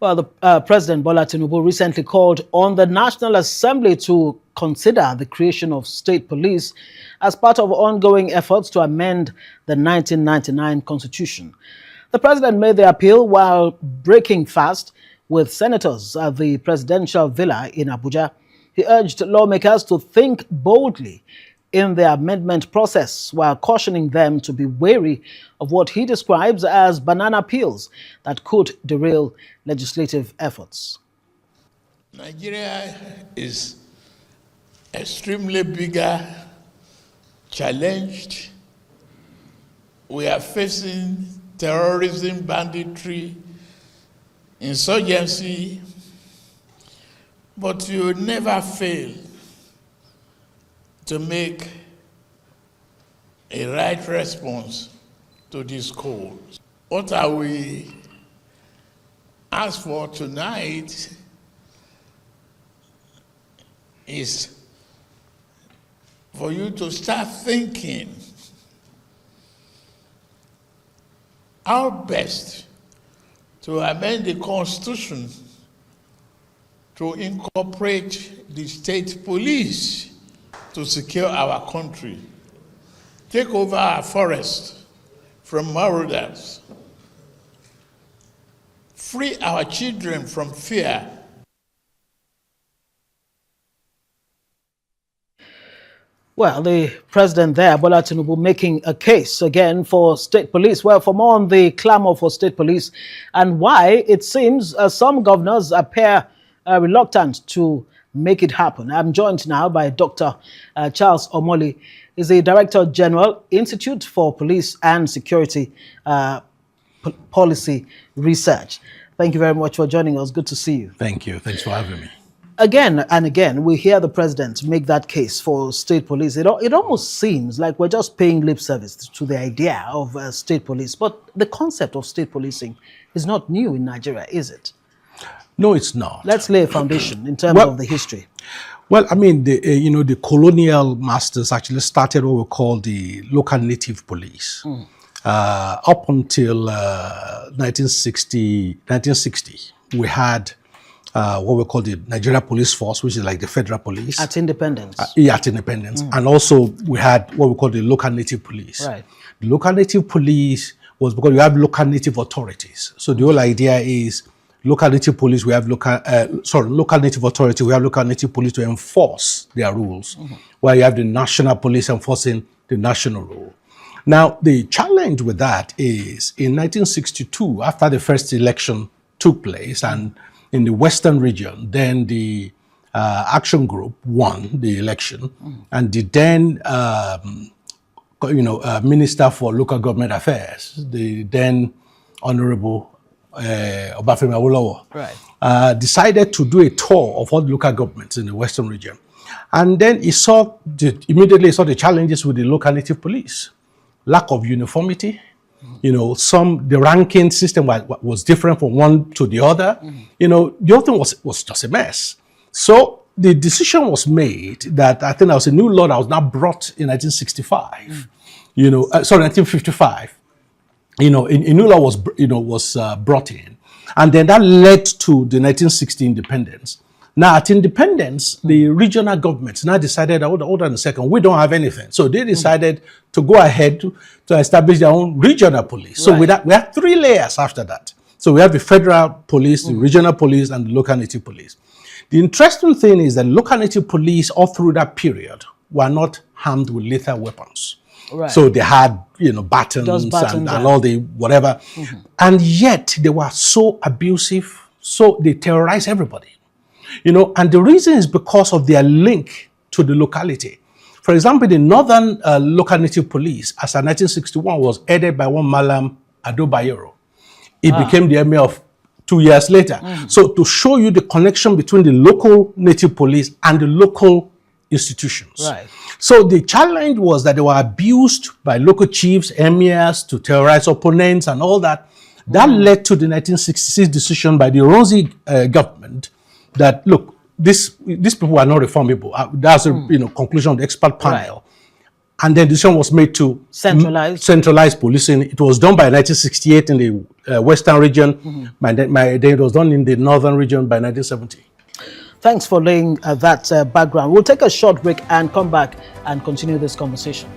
Well, the President Bola Tinubu recently called on the National Assembly to consider the creation of state police as part of ongoing efforts to amend the 1999 Constitution. The President made the appeal while breaking fast with senators at the presidential villa in Abuja. He urged lawmakers to think boldly in the amendment process while cautioning them to be wary of what he describes as banana peels that could derail legislative efforts. Nigeria is extremely bigger, challenged. We are facing terrorism, banditry, insurgency, but you never fail to make a right response to this call. What are we asked for tonight is for you to start thinking how best to amend the Constitution to incorporate the state police to secure our country, take over our forests from marauders, free our children from fear. Well, the president there, Bola Tinubu, making a case again for state police. Well, for more on the clamor for state police and why it seems some governors appear reluctant to make it happen. I'm joined now by Dr. Charles Omole. He's the Director General, Institute for Police and Security Policy Research. Thank you very much for joining us. Good to see you. Thank you. Thanks for having me. Again and again, we hear the president make that case for state police. It almost seems like we're just paying lip service to the idea of state police. But the concept of state policing is not new in Nigeria, is it? No, it's not. Let's lay a foundation in terms of the history. Well, I mean, the colonial masters actually started what we call the local native police. Up until 1960, we had what we call the Nigeria Police Force, which is like the federal police. At independence. At independence. And also we had what we call the local native police. Right. The local native police was because you have local native authorities. So the whole idea is local native police, we have local native authority, we have local native police to enforce their rules, while you have the national police enforcing the national rule. Now, the challenge with that is in 1962, after the first election took place, and in the Western region, then the Action Group won the election, and the then Minister for Local Government Affairs, the then Honorable Obafemi Awolowo, decided to do a tour of all the local governments in the Western region. And then he immediately saw the challenges with the local native police. Lack of uniformity, the ranking system was different from one to the other. The whole thing was just a mess. So the decision was made that I think there was a new law that was now brought in 1965, 1955. A new law was brought in, and then that led to the 1960 independence. Now, at independence, the regional governments now decided, hold on a second, we don't have anything. So they decided to go ahead to establish their own regional police. So we have three layers after that. So we have the federal police, the regional police, and the local native police. The interesting thing is that local native police all through that period were not armed with lethal weapons. Right. So they had, batons and all the whatever. And yet they were so abusive, so they terrorized everybody. And the reason is because of their link to the locality. For example, the Northern Local Native Police, as of 1961, was headed by one Malam Ado Bayero. He became the emir of 2 years later. So to show you the connection between the local native police and the local institutions. Right. So the challenge was that they were abused by local chiefs, emirs to terrorize opponents and all that. That led to the 1966 decision by the Ronzi government that, look, these people are not reformable. That's the conclusion of the expert panel. Right. And then the decision was made to centralize policing. It was done by 1968 in the Western region. Then it was done in the Northern region by 1970. Thanks for laying that background. We'll take a short break and come back and continue this conversation.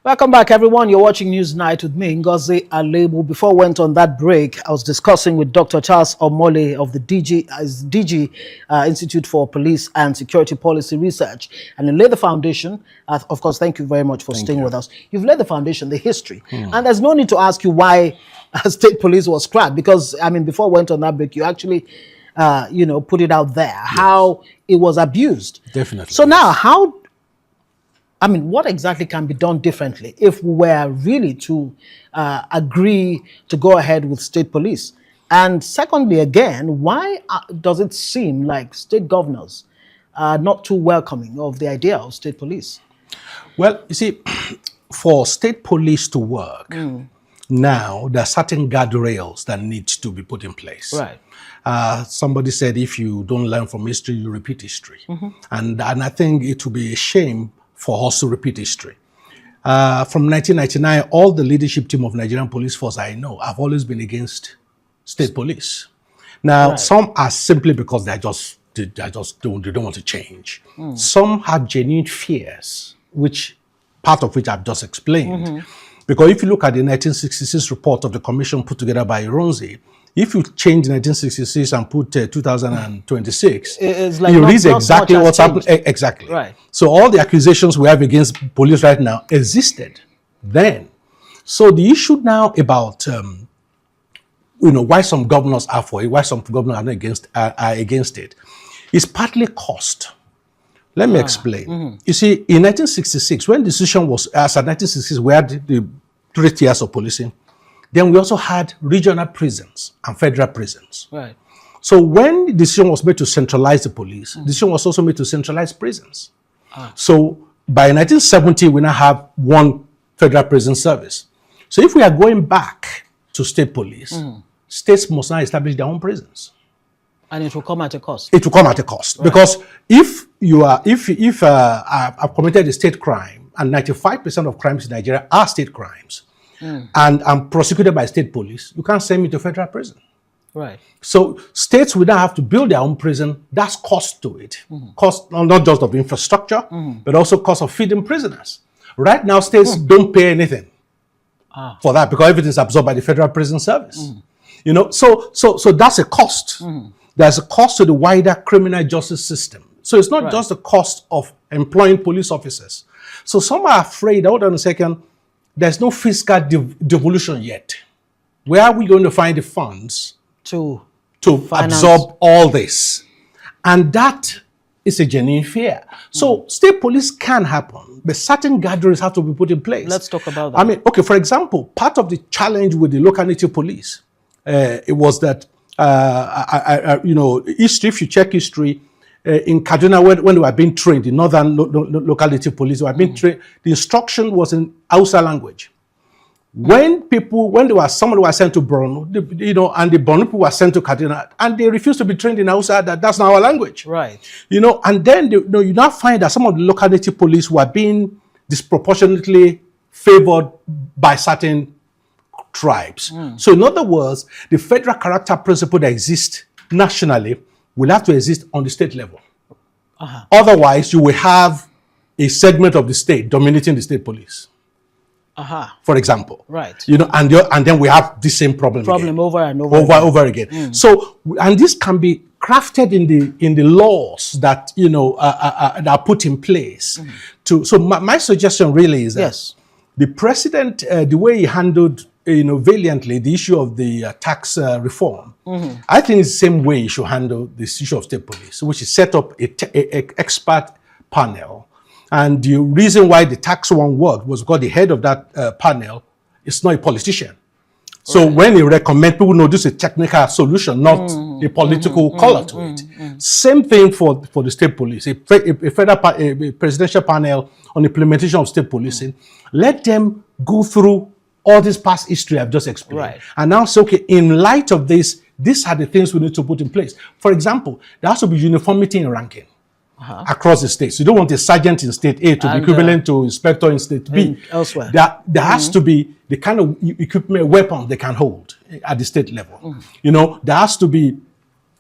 Welcome back, everyone. You're watching News Night with me, Ngozi Alebu. Before I went on that break, I was discussing with Dr. Charles Omole of the DG Institute for Police and Security Policy Research. And he laid the foundation. Of course, thank you very much for staying with us. You've laid the foundation, the history. And there's no need to ask you why state police was scrapped, because, I mean, before I went on that break, you actually, put it out there, how it was abused. Definitely. So now, what exactly can be done differently if we were really to agree to go ahead with state police? And secondly, again, why does it seem like state governors are not too welcoming of the idea of state police? Well, you see, for state police to work, now there are certain guardrails that need to be put in place. Right. Somebody said, if you don't learn from history, you repeat history. And I think it would be a shame for us to repeat history. From 1999, all the leadership team of Nigerian Police Force I know have always been against state police. Now, some are simply because they don't want to change. Some have genuine fears, part of which I've just explained. Because if you look at the 1966 report of the commission put together by Ironzi, if you change 1966 and put 2026, it's like you read exactly what's happening. Exactly. Right. So all the accusations we have against police right now existed then. So the issue now about why some governors are for it, why some governors are against it, is partly cost. Let me explain. You see, in 1966, when the decision was, as at 1966, we had the 3 tiers of policing. Then we also had regional prisons and federal prisons. Right. So when the decision was made to centralize the police, the decision was also made to centralize prisons. So by 1970, we now have one federal prison service. So if we are going back to state police, states must now establish their own prisons. And it will come at a cost. It will come at a cost. Right. Because if I've committed a state crime, and 95% of crimes in Nigeria are state crimes, and I'm prosecuted by state police, you can't send me to federal prison. Right. So states will now have to build their own prison. That's cost to it. Cost not just of infrastructure, but also cost of feeding prisoners. Right now, states don't pay anything for that because everything's absorbed by the federal prison service. So that's a cost. There's a cost to the wider criminal justice system. So it's not just the cost of employing police officers. So some are afraid, hold on a second, there's no fiscal devolution yet. Where are we going to find the funds to absorb all this? And that is a genuine fear. So state police can happen, but certain guardrails have to be put in place. Let's talk about that. For example, part of the challenge with the local native police, it was that, history, if you check history, in Kaduna, when they were being trained, the northern local native police were being trained, the instruction was in Hausa language. When somebody was sent to Borno, and the Borno people were sent to Kaduna, and they refused to be trained in Hausa, that's not our language. Right. And then you now find that some of the local native police were being disproportionately favored by certain tribes. So in other words, the federal character principle that exists nationally will have to exist on the state level. Otherwise, you will have a segment of the state dominating the state police. For example. Right. And then we have the same problem again. over and over again. So, and this can be crafted in the laws that that are put in place. So my suggestion really is that the president, the way he handled valiantly the issue of the tax reform, I think it's the same way you should handle this issue of state police, which is set up a expert panel. And the reason why the tax one worked was because the head of that panel is not a politician. So when he recommends, people know this is a technical solution, not a political color to it. Same thing for the state police, a presidential panel on implementation of state policing. Let them go through all this past history I've just explained. Right. And now say, okay, in light of this, these are the things we need to put in place. For example, there has to be uniformity in ranking. across the states. You don't want a sergeant in state A to be equivalent to inspector in state B. Elsewhere. There has to be the kind of equipment, weapons they can hold at the state level. You know, there has to be,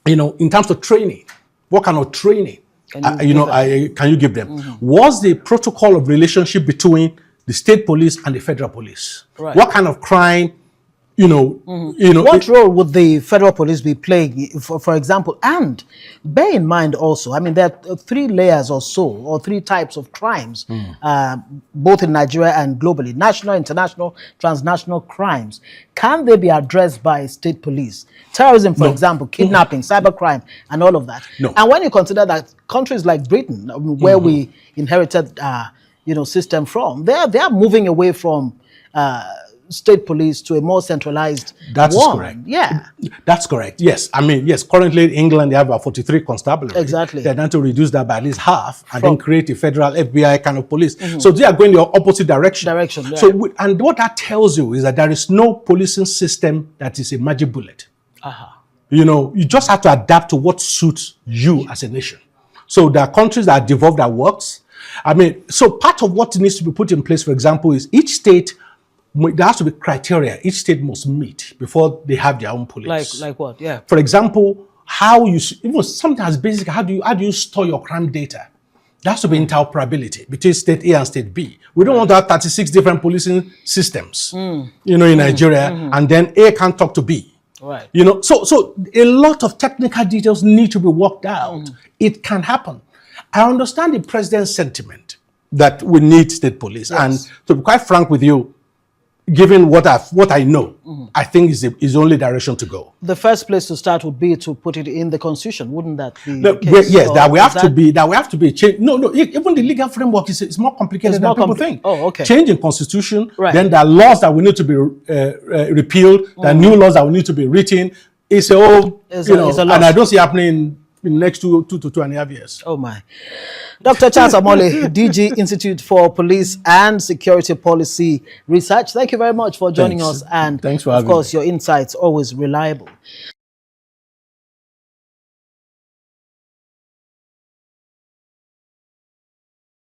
you know, in terms of training, what kind of training, can you give them? What's the protocol of relationship between the state police and the federal police? Right. What kind of crime, what role would the federal police be playing, for example? And bear in mind also, I mean, there are 3 layers or so, or 3 types of crimes, both in Nigeria and globally: national, international, transnational crimes. Can they be addressed by state police? Terrorism, for example, kidnapping, cybercrime, and all of that. No. And when you consider that countries like Britain, where we inherited, system from, they are moving away from state police to a more centralized That is one. correct. Yeah. That's correct. Yes. I mean, yes, currently in England, they have about 43 constabularies. Exactly. They're trying to reduce that by at least half and then create a federal FBI kind of police. So they are going the opposite direction. Yeah. So, and what that tells you is that there is no policing system that is a magic bullet. You know, you just have to adapt to what suits you as a nation. So there are countries that have devolved that works. I mean, so part of what needs to be put in place, for example, is each state, there has to be criteria each state must meet before they have their own police. Like what? Yeah. For example, how you, even something as basic, how do you store your crime data? There has to be interoperability between state A and state B. We don't want to have 36 different policing systems, in Nigeria, and then A can't talk to B. Right. You know, so a lot of technical details need to be worked out. It can happen. I understand the president's sentiment that we need state police. Yes. And to be quite frank with you, given what I know, I think is the only direction to go. The first place to start would be to put it in the constitution. Wouldn't that be the case? Yes, that we have to be changed. No, even the legal framework is more complicated than people think. Oh, okay. Changing constitution, Right. then there are laws that will need to be repealed, there are new laws that will need to be written. It's a whole, It's a lot. and I don't see it happening in the next two to 2.5 years. Oh my. Dr. Charles Omole, DG Institute for Police and Security Policy Research. Thank you very much for joining us. And Thanks for of having course, me. your insights always reliable.